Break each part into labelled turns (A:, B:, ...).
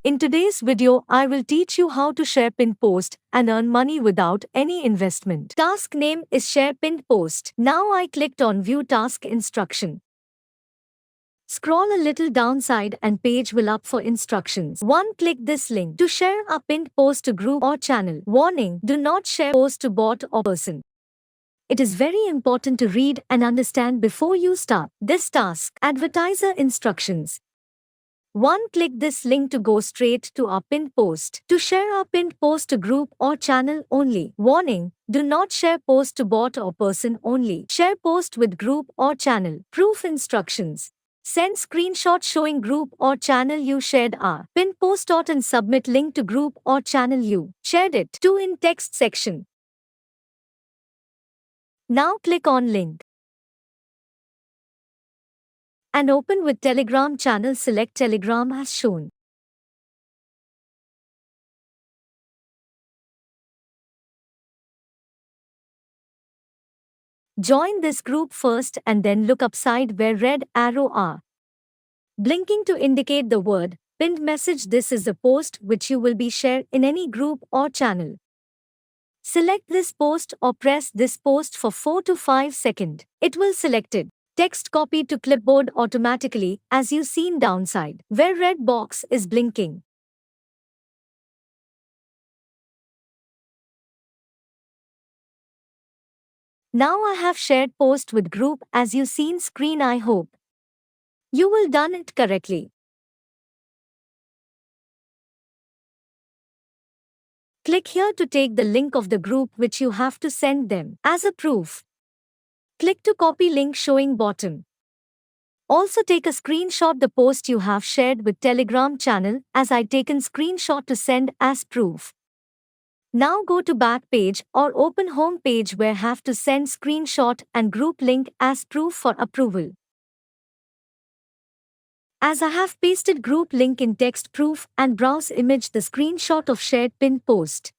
A: In today's video, I will teach you how to share pinned post and earn money without any investment. Task name is Share Pinned Post. Now I clicked on View Task Instruction. Scroll a little downside and page will up for instructions. 1. Click this link to share a pinned post to group or channel. Warning: do not share post to bot or person. It is very important to read and understand before you start this task. Advertiser Instructions. 1. Click this link to go straight to our pinned post. To share our pinned post to group or channel only. Warning: do not share post to bot or person only. Share post with group or channel. Proof instructions. Send screenshot showing group or channel you shared our pinned post and submit link to group or channel you shared it to in text section. Now click on link and open with Telegram channel. Select Telegram as shown. Join this group first and then look upside where red arrow are blinking to indicate the word pinned message. This is the post which you will be shared in any group or channel. Select this post or press this post for 4 to 5 seconds. It will selected. Text copy to clipboard automatically as you seen downside where red box is blinking. Now I have shared post with group as you seen screen. I hope you will done it correctly. Click here to take the link of the group which you have to send them as a proof. Click to copy link showing bottom. Also take a screenshot the post you have shared with Telegram channel as I taken screenshot to send as proof. Now go to back page or open home page where have to send screenshot and group link as proof for approval. As I have pasted group link in text proof and browse image the screenshot of shared pinned post.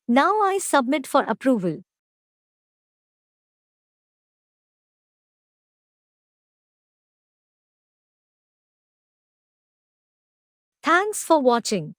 A: Now I submit for approval. Thanks for watching.